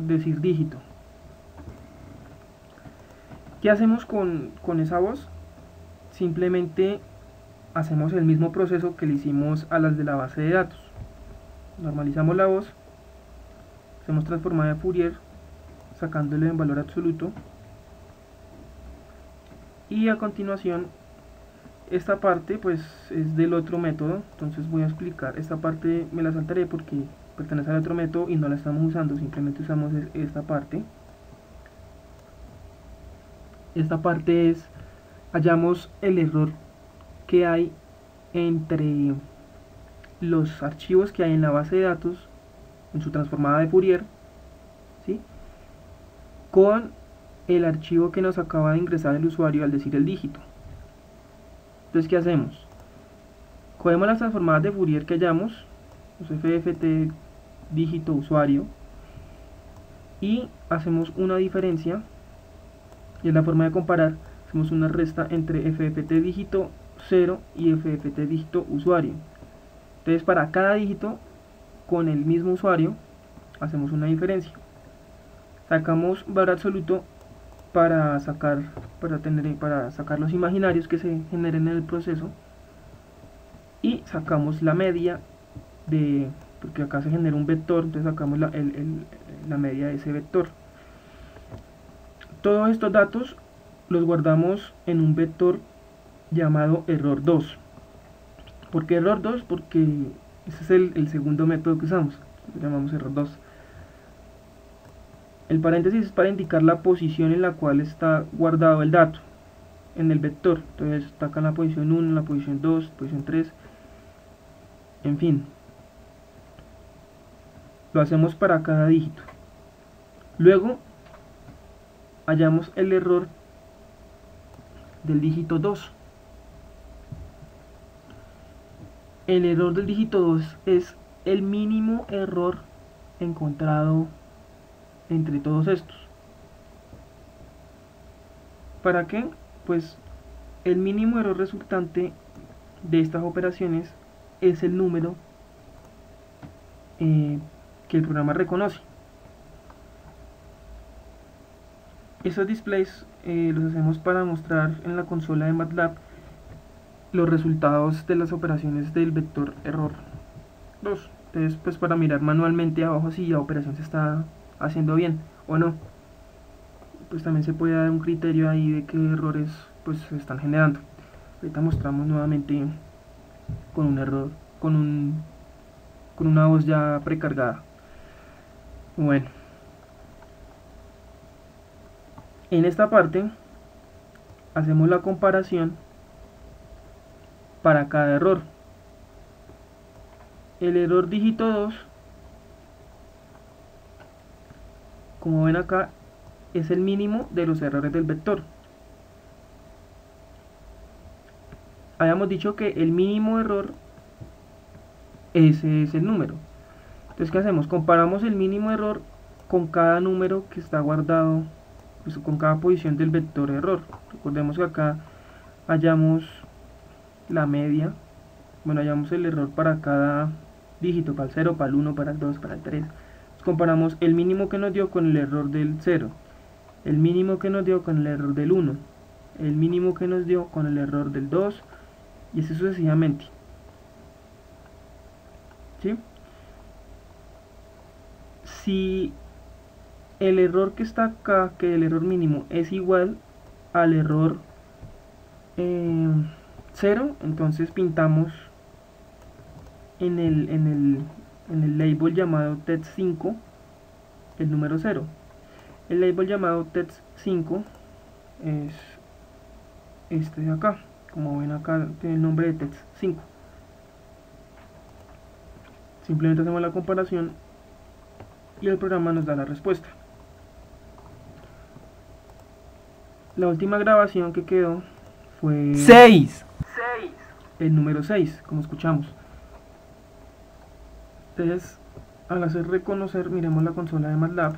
decir dígito. ¿Qué hacemos con esa voz? Simplemente hacemos el mismo proceso que le hicimos a las de la base de datos. Normalizamos la voz, hacemos transformada de Fourier, sacándole en valor absoluto, y a continuación esta parte pues es del otro método. Entonces voy a explicar, esta parte me la saltaré porque pertenece al otro método y no la estamos usando, simplemente usamos esta parte. Esta parte es, hallamos el error que hay entre los archivos que hay en la base de datos en su transformada de Fourier, ¿sí?, con el archivo que nos acaba de ingresar el usuario al decir el dígito. Entonces, ¿qué hacemos? Cogemos las transformadas de Fourier que hallamos, los FFT dígito usuario, y hacemos una diferencia, y es la forma de comparar. Hacemos una resta entre FFT dígito 0 y FFT dígito usuario. Entonces, para cada dígito con el mismo usuario hacemos una diferencia. Sacamos valor absoluto para sacar los imaginarios que se generen en el proceso, y sacamos la media porque acá se genera un vector, entonces sacamos la media de ese vector. Todos estos datos los guardamos en un vector llamado error 2. ¿Por qué error 2? Porque ese es el segundo método que usamos, lo llamamos error 2. El paréntesis es para indicar la posición en la cual está guardado el dato en el vector. Entonces está acá en la posición 1, en la posición 2, posición 3, en fin. Lo hacemos para cada dígito. Luego hallamos el error del dígito 2. El error del dígito 2 es el mínimo error encontrado entre todos estos. ¿Para qué? Pues el mínimo error resultante de estas operaciones es el número que el programa reconoce. Esos displays los hacemos para mostrar en la consola de MATLAB los resultados de las operaciones del vector error 2. Entonces, pues para mirar manualmente abajo si la operación se está haciendo bien o no. Pues también se puede dar un criterio ahí de qué errores pues se están generando. Ahorita mostramos nuevamente con un error, con una voz ya precargada. Bueno, en esta parte hacemos la comparación para cada error. El error dígito 2, como ven acá, es el mínimo de los errores del vector. Habíamos dicho que el mínimo error, ese es el número. Entonces, ¿qué hacemos? Comparamos el mínimo error con cada número que está guardado, pues, con cada posición del vector error. Recordemos que acá hallamos la media, bueno, hallamos el error para cada dígito, para el 0, para el 1, para el 2, para el 3. Entonces, comparamos el mínimo que nos dio con el error del 0, el mínimo que nos dio con el error del 1, el mínimo que nos dio con el error del 2, y así sucesivamente. ¿Sí? Si el error que está acá, que el error mínimo es igual al error 0, entonces pintamos en el label llamado text5 el número 0. El label llamado text5 es este de acá, como ven acá tiene el nombre de text5. Simplemente hacemos la comparación y el programa nos da la respuesta. La última grabación que quedó fue 6. el número 6, como escuchamos. Entonces, al hacer reconocer, miremos la consola de MATLAB,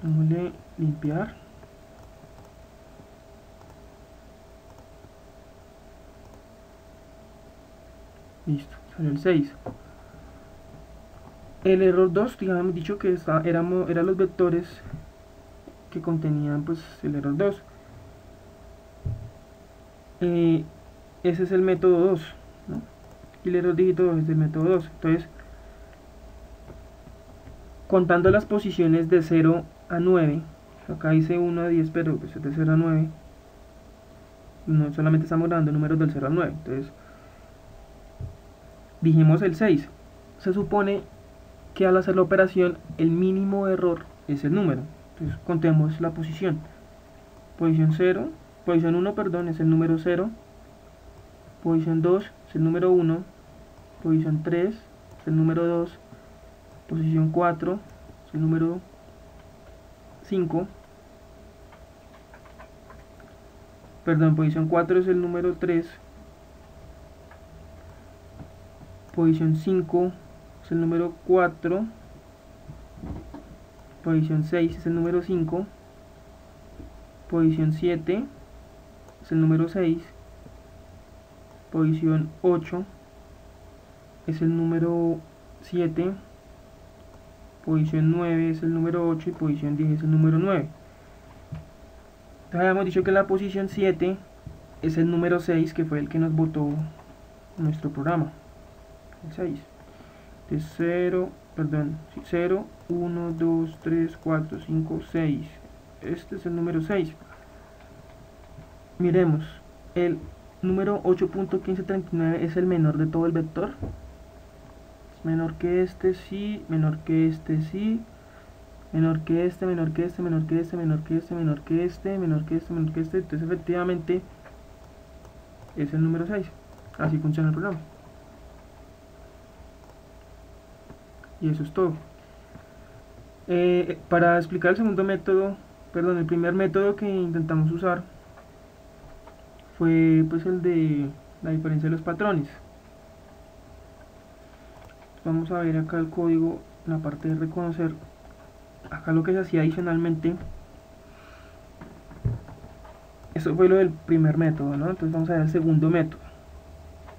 démosle limpiar. Listo, salió el 6. El error 2, ya hemos dicho que eran los vectores que contenían pues el error 2. Ese es el método 2, ¿no? Y el error dígito 2 es el método 2. Entonces, contando las posiciones de 0 a 9, acá dice 1 a 10, pero pues es de 0 a 9, no solamente estamos dando números del 0 al 9. Entonces, dijimos el 6. Se supone que al hacer la operación, el mínimo error es el número. Entonces, contemos la posición. Posición 0, posición 1, perdón, es el número 0. Posición 2 es el número 1. Posición 3 es el número 2. Posición 4 es el número 5. Perdón, posición 4 es el número 3. Posición 5 es el número 4. Posición 6 es el número 5. Posición 7 es el número 6. Posición 8 es el número 7. Posición 9 es el número 8 y posición 10 es el número 9. Entonces habíamos dicho que la posición 7 es el número 6, que fue el que nos botó nuestro programa. El 6. Entonces 0, 1, 2, 3, 4, 5, 6. Este es el número 6. Miremos, el número 8.1539 es el menor de todo el vector. Es menor que este, sí, menor que este, sí, menor que este, menor que este, menor que este, menor que este, menor que este, menor que este, menor que este. Entonces efectivamente es el número 6. Así funciona el programa. Y eso es todo. Para explicar el segundo método, perdón, el primer método que intentamos usar fue pues el de la diferencia de los patrones. Vamos a ver acá el código, en la parte de reconocer. Acá lo que se hacía adicionalmente, eso fue lo del primer método, ¿no? Entonces vamos a ver el segundo método.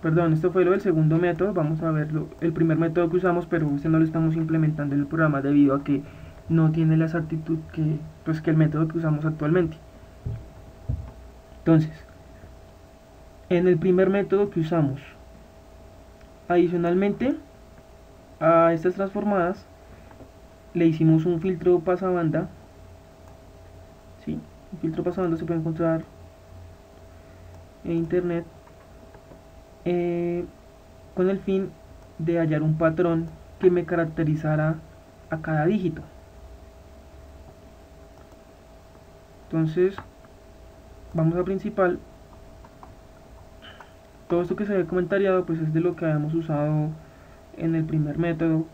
Perdón, esto fue lo del segundo método. Vamos a ver el primer método que usamos, pero este no lo estamos implementando en el programa debido a que no tiene la exactitud que el método que usamos actualmente. Entonces, en el primer método que usamos, adicionalmente a estas transformadas, le hicimos un filtro pasabanda. ¿Sí? Un filtro pasabanda se puede encontrar en internet, con el fin de hallar un patrón que me caracterizara a cada dígito. Entonces vamos a principal. Todo esto que se ve comentariado pues es de lo que habíamos usado en el primer método,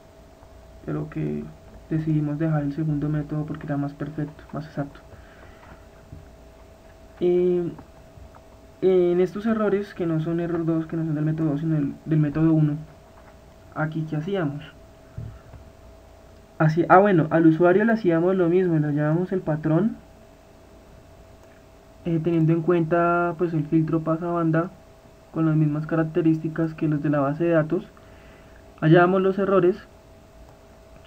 pero que decidimos dejar el segundo método porque era más perfecto, más exacto. En estos errores, que no son error 2, que no son del método 2, sino del método 1, aquí ¿qué hacíamos? Bueno, al usuario le hacíamos lo mismo, le hallábamos el patrón, teniendo en cuenta pues el filtro pasabanda con las mismas características que los de la base de datos. Hallábamos los errores,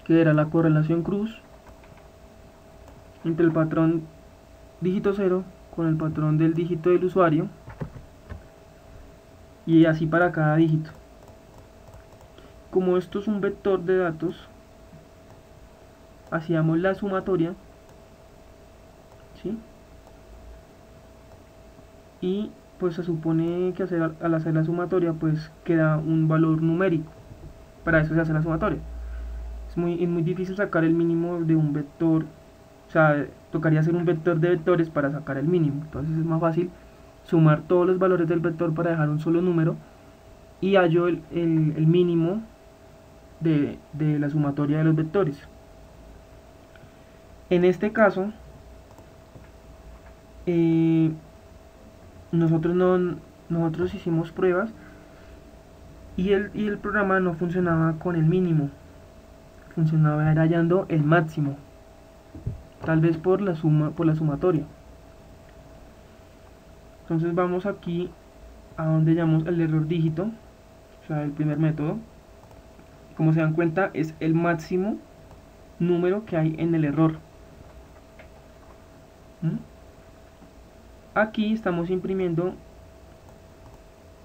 que era la correlación cruz entre el patrón dígito 0 con el patrón del dígito del usuario, y así para cada dígito. Como esto es un vector de datos, hacíamos la sumatoria, ¿sí? Y pues se supone que al hacer la sumatoria pues queda un valor numérico. Para eso se hace la sumatoria. Es muy difícil sacar el mínimo de un vector. O sea, tocaría hacer un vector de vectores para sacar el mínimo. Entonces es más fácil sumar todos los valores del vector para dejar un solo número, y hallo el mínimo de la sumatoria de los vectores. En este caso, nosotros hicimos pruebas y el programa no funcionaba con el mínimo, funcionaba hallando el máximo, tal vez por la sumatoria. Entonces vamos aquí a donde llamamos el error dígito, o sea el primer método, Como se dan cuenta, es el máximo número que hay en el error. Aquí estamos imprimiendo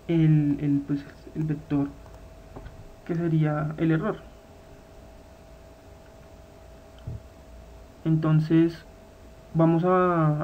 pues, el vector que sería el error. Entonces vamos a